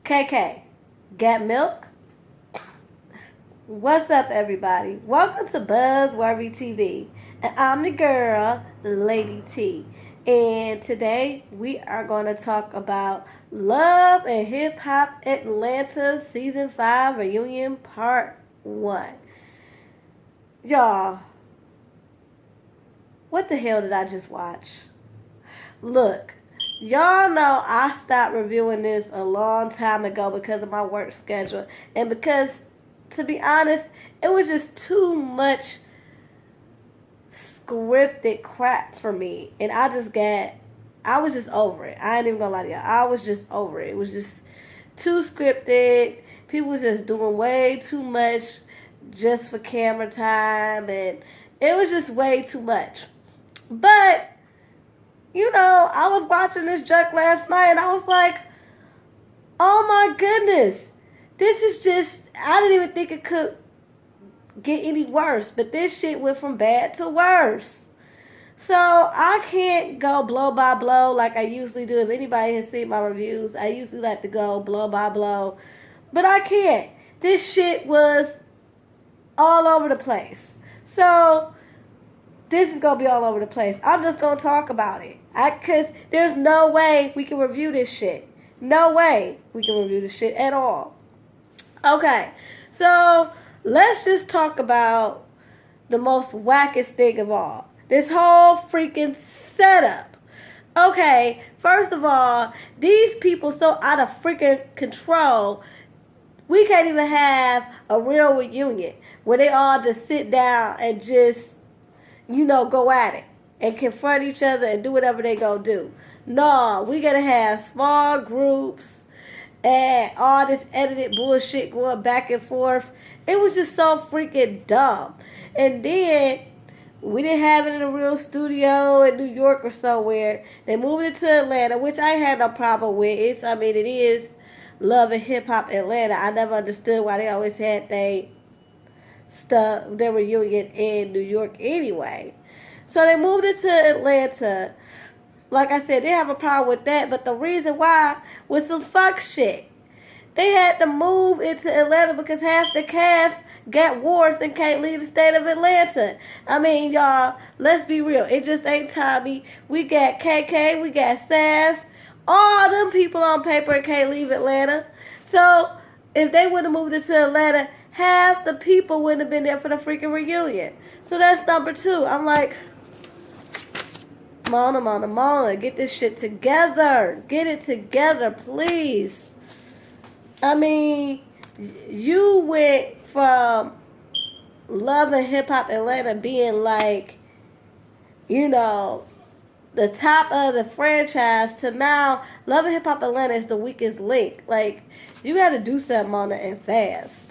KK, got milk? What's up, everybody? Welcome to Buzzworthy TV. And I'm the girl, Lady T. And today we are going to talk about Love and Hip Hop Atlanta Season 5 Reunion Part 1. Y'all, what the hell did I just watch? Look, y'all know I stopped reviewing this a long time ago because of my work schedule. And because, to be honest, it was just too much scripted crap for me. And I was just over it. I ain't even gonna lie to y'all. I was just over it. It was just too scripted. People was just doing way too much just for camera time. And it was just way too much. But, you know, I was watching this junk last night and I was like, oh my goodness. This is just, I didn't even think it could get any worse. But this shit went from bad to worse. So I can't go blow by blow like I usually do. If anybody has seen my reviews, I usually like to go blow by blow. But I can't. This shit was all over the place. So this is going to be all over the place. I'm just going to talk about it. Because there's no way we can review this shit. No way we can review this shit at all. Okay, so let's just talk about the most wackest thing of all. This whole freaking setup. Okay, first of all, these people so out of freaking control, we can't even have a real reunion where they all just sit down and just, you know, go at it and confront each other and do whatever they gonna do. No, we gotta have small groups and all this edited bullshit going back and forth. It was just so freaking dumb. And then we didn't have it in a real studio in New York or somewhere. They moved it to Atlanta, which I had no problem with. It is Love and Hip Hop Atlanta. I never understood why they always had their reunion in New York anyway. So they moved it to Atlanta. Like I said, they have a problem with that. But the reason why was some fuck shit. They had to move into Atlanta because half the cast got warrants and can't leave the state of Atlanta. I mean, y'all, let's be real. It just ain't Tommy. We got KK. We got Sass. All them people on paper can't leave Atlanta. So if they would have moved into Atlanta, half the people wouldn't have been there for the freaking reunion. So that's number two. I'm like, Mona, get this shit together. Get it together, please. I mean, you went from Love and Hip Hop Atlanta being like, you know, the top of the franchise to now Love and Hip Hop Atlanta is the weakest link. Like, you got to do something on it and fast.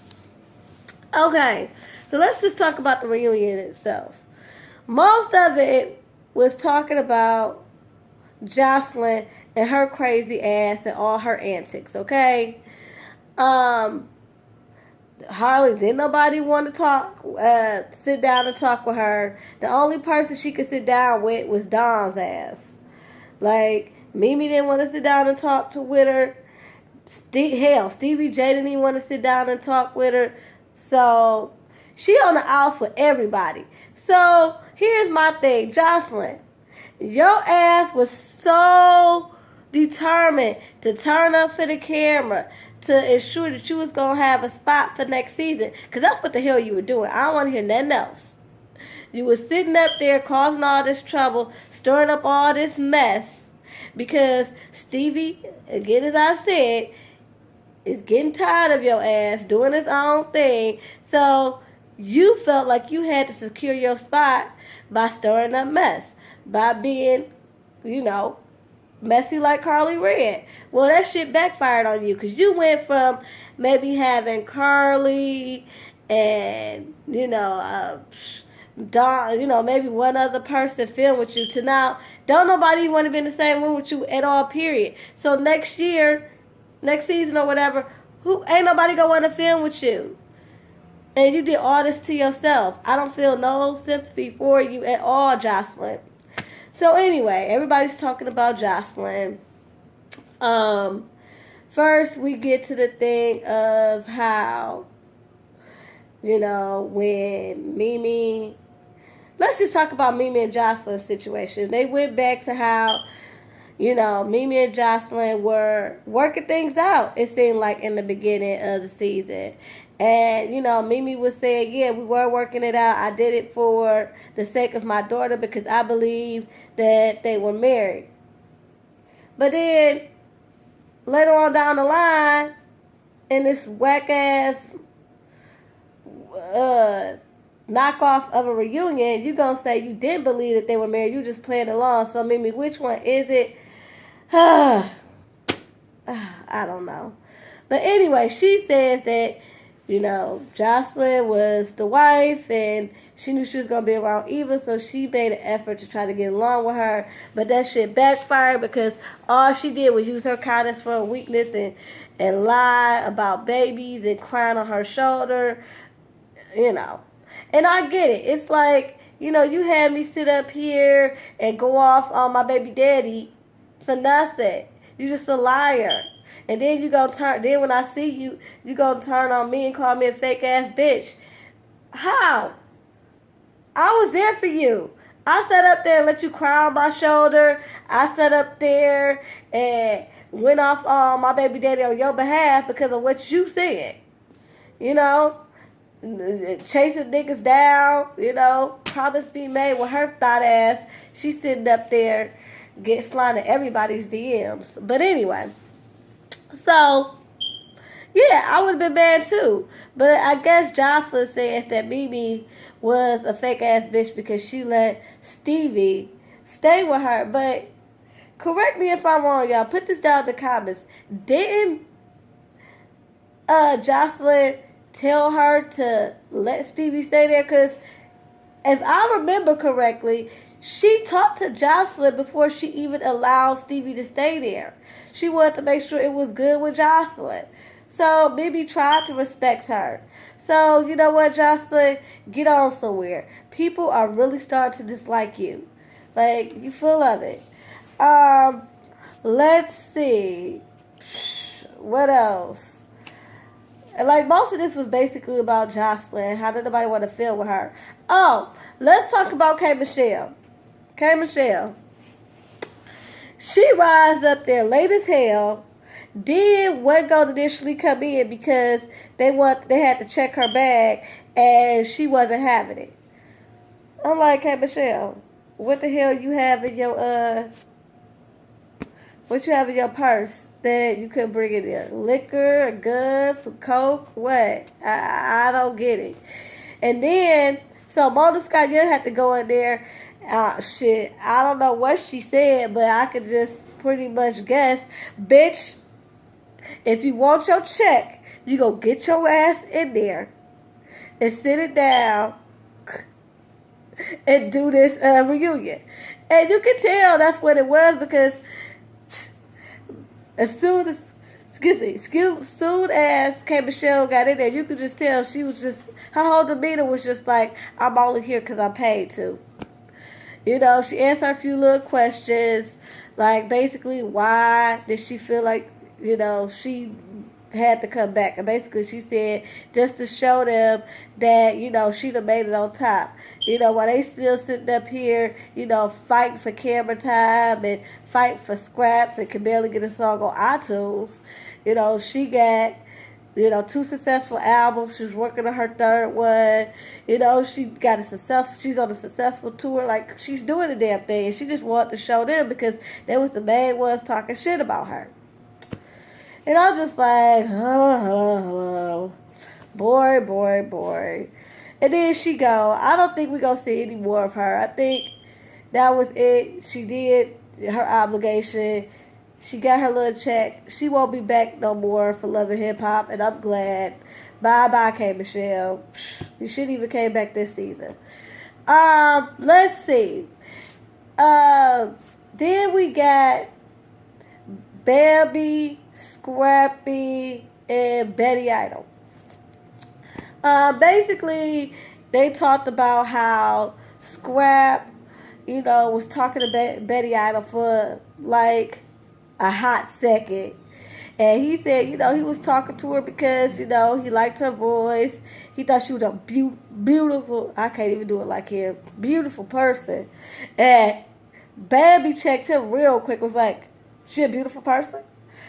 Okay, so let's just talk about the reunion itself. Most of it was talking about Jocelyn and her crazy ass and all her antics, okay? Hardly did nobody want to talk, sit down and talk with her. The only person she could sit down with was Dawn's ass. Like, Mimi didn't want to sit down and talk with her. Stevie J didn't even want to sit down and talk with her. So, she on the outs with everybody. So, here's my thing. Jocelyn, your ass was so determined to turn up for the camera to ensure that you was going to have a spot for next season. Because that's what the hell you were doing. I don't want to hear nothing else. You were sitting up there causing all this trouble, stirring up all this mess. Because Stevie, again as I said, is getting tired of your ass doing his own thing. So you felt like you had to secure your spot by stirring up mess. By being, you know, messy like Carly Red. Well, that shit backfired on you because you went from maybe having Carly and, you know, Don, you know, maybe one other person film with you to now don't nobody want to be in the same room with you at all, period. So next year, next season or whatever, ain't nobody gonna want to film with you. And you did all this to yourself. I don't feel no sympathy for you at all, Jocelyn. So anyway, everybody's talking about Jocelyn. first we get to the thing of how, when Mimi, let's just talk about Mimi and Jocelyn's situation. They went back to how, Mimi and Jocelyn were working things out, it seemed like, in the beginning of the season. And, Mimi was saying, yeah, we were working it out. I did it for the sake of my daughter because I believe that they were married. But then, later on down the line, in this whack-ass knockoff of a reunion, you going to say you didn't believe that they were married. You just playing along. So, Mimi, which one is it? I don't know. But anyway, she says that, Jocelyn was the wife and she knew she was going to be around Eva, so she made an effort to try to get along with her. But that shit backfired because all she did was use her kindness for a weakness and lie about babies and crying on her shoulder, And I get it. It's like, you had me sit up here and go off on my baby daddy for nothing. You just a liar. And then then when I see you, you gonna turn on me and call me a fake ass bitch. How? I was there for you. I sat up there and let you cry on my shoulder. I sat up there and went off on my baby daddy on your behalf because of what you said. Chasing niggas down, promise be made with her thought ass. She sitting up there sliding everybody's DMs. But anyway, so yeah, I would have been mad too. But I guess Jocelyn says that Mimi was a fake ass bitch because she let Stevie stay with her. But correct me if I'm wrong, y'all. Put this down in the comments. Didn't Jocelyn tell her to let Stevie stay there? Because if I remember correctly, she talked to Jocelyn before she even allowed Stevie to stay there. She wanted to make sure it was good with Jocelyn. So Mimi tried to respect her. So you know what, Jocelyn? Get on somewhere. People are really starting to dislike you. Like, you full of it. Let's see. What else? Like, most of this was basically about Jocelyn. How did nobody want to feel with her? Oh, let's talk about K. Michelle. K. Michelle. She rides up there late as hell. Then wasn't going to initially come in because they had to check her bag and she wasn't having it. I'm like, hey Michelle, what the hell you have in your what you have in your purse that you couldn't bring in there? Liquor, a gun, some coke, what? I don't get it. And then so Mona Scott Young had to go in there. Shit, I don't know what she said, but I could just pretty much guess. Bitch, if you want your check, you go get your ass in there and sit it down and do this reunion. And you can tell that's what it was because as soon as K. Michelle got in there, you could just tell she was just, her whole demeanor was just like, I'm only here because I'm paid to. She answered a few little questions, like basically why did she feel like, she had to come back. And basically she said just to show them that, she'd have made it on top. While they still sitting up here, fighting for camera time and fighting for scraps and can barely get a song on iTunes. She got, 2 successful albums. She was working on her 3rd one. She's on a successful tour. Like, she's doing the damn thing. And she just wanted to show them because they was the main ones talking shit about her. And I'm just like, oh, boy. And then she go. I don't think we're going to see any more of her. I think that was it. She did her obligation. She got her little check. She won't be back no more for Love and Hip Hop, and I'm glad. Bye, K. Michelle. You shouldn't even came back this season. Let's see. Then we got Bambi, Scrappy, and Betty Idol. Basically, they talked about how Scrap, was talking to Betty Idol for like a hot second. And he said, he was talking to her because, he liked her voice. He thought she was a beautiful, I can't even do it like him, beautiful person. And Bambi checked him real quick, was like, she a beautiful person?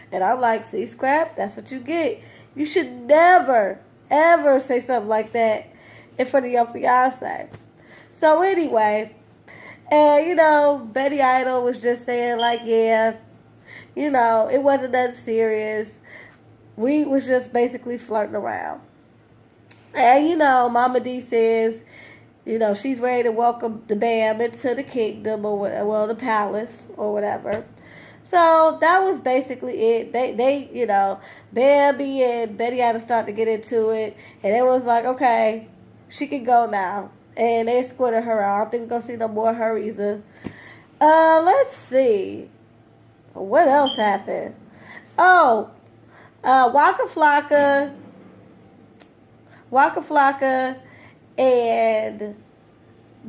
And I'm like, see, Scrap, that's what you get. You should never, ever say something like that in front of your fiance. So anyway, and Betty Idol was just saying like, yeah, it wasn't that serious. We was just basically flirting around. And Mama D says, she's ready to welcome the Bam into the kingdom or whatever, well, the palace or whatever. So that was basically it. They Bambi and Betty had to start to get into it, and it was like, okay, she can go now, and they escorted her out. I don't think we're gonna see no more of her either. Let's see, what else happened? Oh, Waka Flocka, and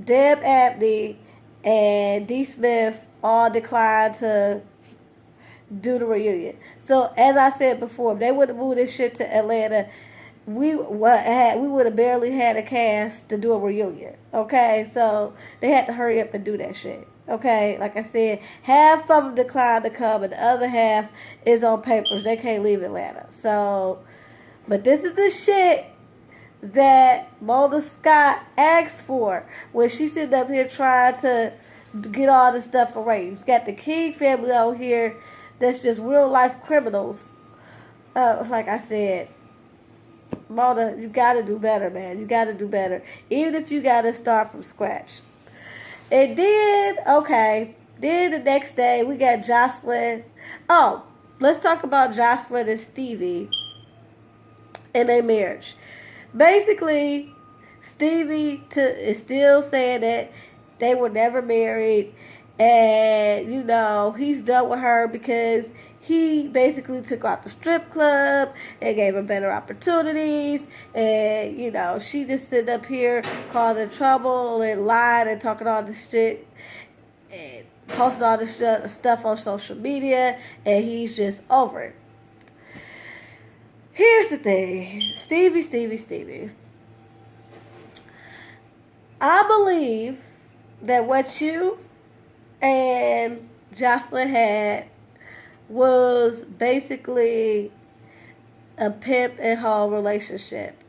Deb Abney and D. Smith all declined to do the reunion. So as I said before, if they would have moved this shit to Atlanta, we would have barely had a cast to do a reunion. Okay, so they had to hurry up and do that shit. Okay, like I said, half of them declined to come, and the other half is on papers. They can't leave Atlanta. So, but this is the shit that Mona Scott asked for when she sitting up here trying to get all this stuff arranged. Got the King family out here that's just real life criminals. Like I said, Mona, you gotta do better, man. You gotta do better. Even if you gotta start from scratch. And then, then the next day we got Jocelyn. Oh, let's talk about Jocelyn and Stevie and their marriage. Basically, Stevie is still saying that they were never married, and he's done with her because he basically took her out the strip club and gave her better opportunities, and she just sitting up here causing trouble and lying and talking all this shit and posting all this stuff on social media, and he's just over it. Here's the thing, Stevie. I believe that what you and Jocelyn had was basically a pimp and hoe relationship.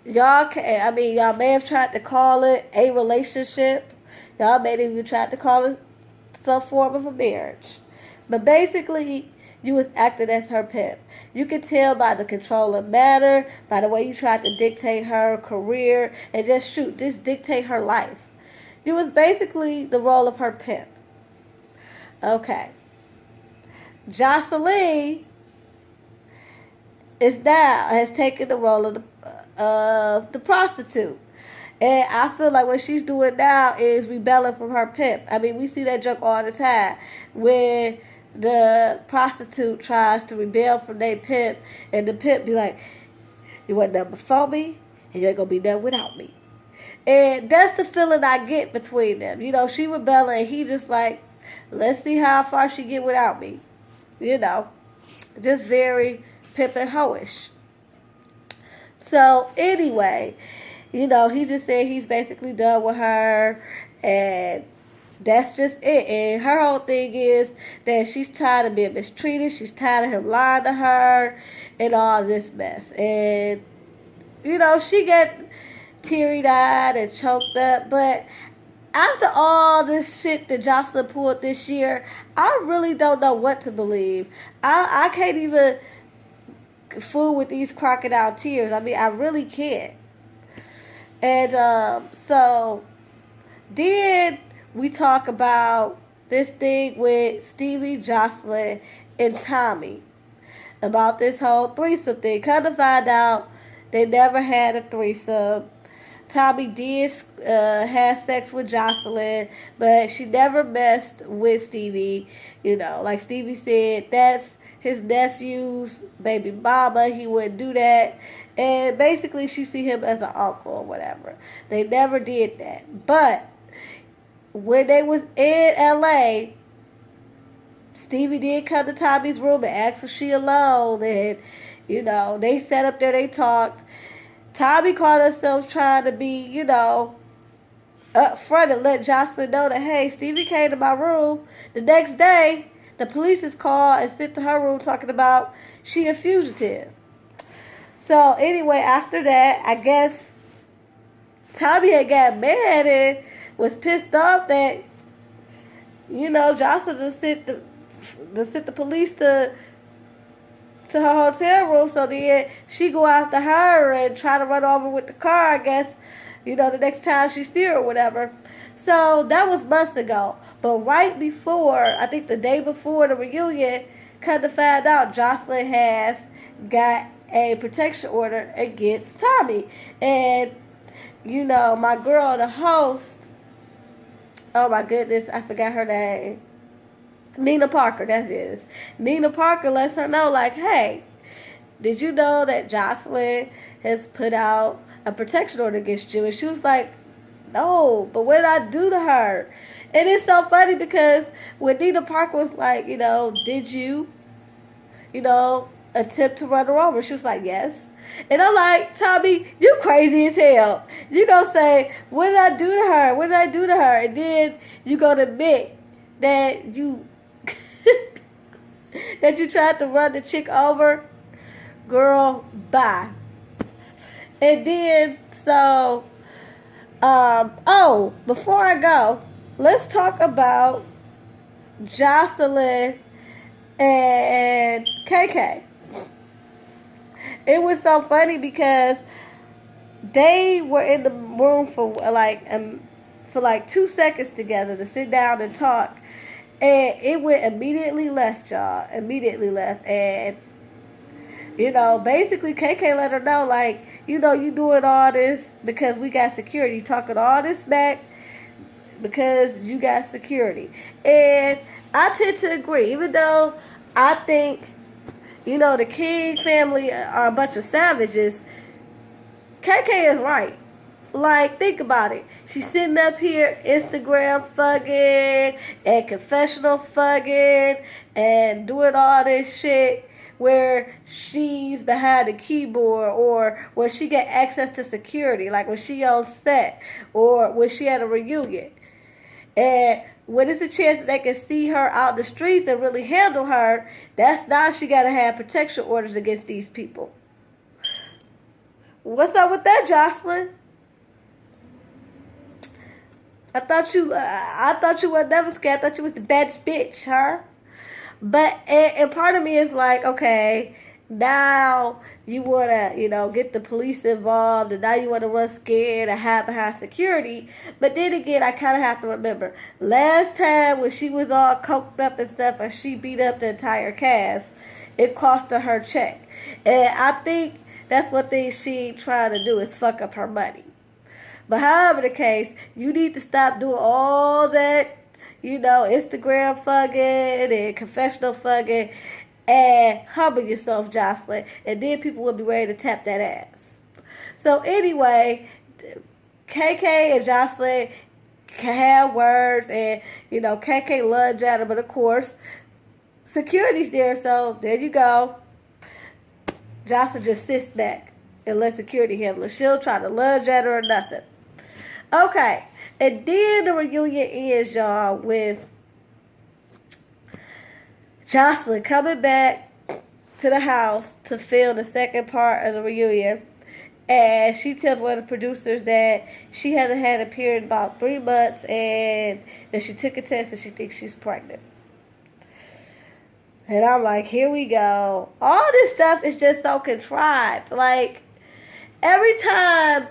Y'all may have tried to call it a relationship. Y'all may have even tried to call it some form of a marriage. But basically, you was acting as her pimp. You could tell by the controlling manner, by the way you tried to dictate her career, and just dictate her life. You was basically the role of her pimp. Okay. Jocelyn has taken the role of the prostitute. And I feel like what she's doing now is rebelling from her pimp. I mean, we see that joke all the time when the prostitute tries to rebel from their pimp, and the pimp be like, you wasn't done before me, and you ain't gonna be done without me. And that's the feeling I get between them. She rebelling, and he just like, let's see how far she get without me. Just very pimp and hoish. So anyway, he just said he's basically done with her, and that's just it. And her whole thing is that she's tired of being mistreated. She's tired of him lying to her and all this mess. And, she got teary-eyed and choked up. But after all this shit that Jocelyn pulled this year, I really don't know what to believe. I can't even fool with these crocodile tears. I mean, I really can't. And so then we talk about this thing with Stevie, Jocelyn, and Tommy about this whole threesome thing. Come to find out, they never had a threesome. Tommy did have sex with Jocelyn, but she never messed with Stevie. Like Stevie said, that's his nephew's baby mama. He wouldn't do that. And basically, she see him as an uncle or whatever. They never did that. But when they was in LA, Stevie did come to Tommy's room and asked if she alone. And, they sat up there, they talked. Tommy caught herself trying to be, up front and let Jocelyn know that, hey, Stevie came to my room. The next day, the police is called and sent to her room talking about she a fugitive. So anyway, after that, I guess Tommy had got mad and was pissed off that, Jocelyn sent the police to her hotel room. So then she go after her and try to run over with the car, I guess, the next time she see her or whatever. So that was months ago. But right before, I think the day before the reunion, come to find out Jocelyn has got a protection order against Tommy. And, my girl, the host, oh my goodness, I forgot her name. Nina Parker, that is. Nina Parker lets her know, like, hey, did you know that Jocelyn has put out a protection order against you? And she was like, no, but what did I do to her? And it's so funny because when Nina Parker was like, did you, attempt to run her over? She was like, yes. And I'm like, Tommy, you crazy as hell. You gonna say, what did I do to her? What did I do to her? And then you gonna admit that you that you tried to run the chick over. Girl, bye. And then, so, before I go, let's talk about Jocelyn and KK. It was so funny because they were in the room for like 2 seconds together to sit down and talk. And it went immediately left, y'all. Immediately left. And, basically KK let her know, like, you doing all this because we got security. Talking all this back because you got security. And I tend to agree. Even though I think, the King family are a bunch of savages, KK is right. Like, think about it. She's sitting up here Instagram thugging and confessional thugging and doing all this shit where she's behind the keyboard or where she get access to security, like when she on set or when she at a reunion. And when it's a chance that they can see her out the streets and really handle her, that's now she got to have protection orders against these people. What's up with that, Jocelyn? I thought you were never scared. I thought you was the baddest bitch, huh? But, and part of me is like, okay, now you want to, get the police involved, and now you want to run scared and hide behind security. But then again, I kind of have to remember, last time when she was all coked up and stuff, and she beat up the entire cast, it cost her check. And I think that's what she trying to do, is fuck up her money. But however the case, you need to stop doing all that, Instagram fugging and confessional fugging, and humble yourself, Jocelyn, and then people will be ready to tap that ass. So anyway, KK and Jocelyn can have words, and, KK lunge at her, but of course, security's there, so there you go. Jocelyn just sits back and let security handle it. She'll try to lunge at her or nothing. Okay, and then the reunion is, y'all, with Jocelyn coming back to the house to film the second part of the reunion. And she tells one of the producers that she hasn't had a period in about 3 months and that she took a test and she thinks she's pregnant. And I'm like, here we go. All this stuff is just so contrived. Like, every time,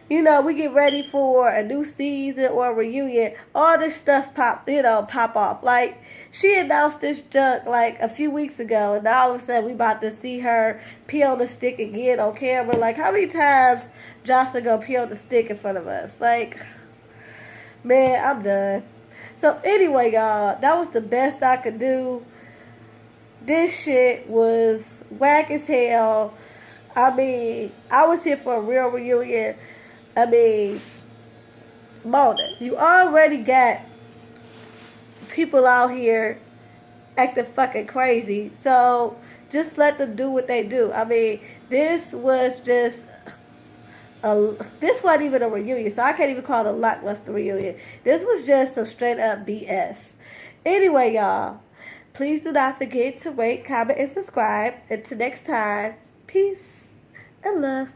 we get ready for a new season or a reunion, all this stuff pop off. Like, she announced this junk like a few weeks ago, and all of a sudden we about to see her pee on the stick again on camera. Like, how many times Jocelyn gonna pee on the stick in front of us? Like, man, I'm done. So anyway, y'all, that was the best I could do. This shit was whack as hell. I mean, I was here for a real reunion. I mean, Mona, you already got people out here acting fucking crazy. So just let them do what they do. I mean, this was just this wasn't even a reunion, so I can't even call it a lackluster reunion. This was just some straight up BS. Anyway, y'all, please do not forget to rate, comment, and subscribe. Until next time, peace and love.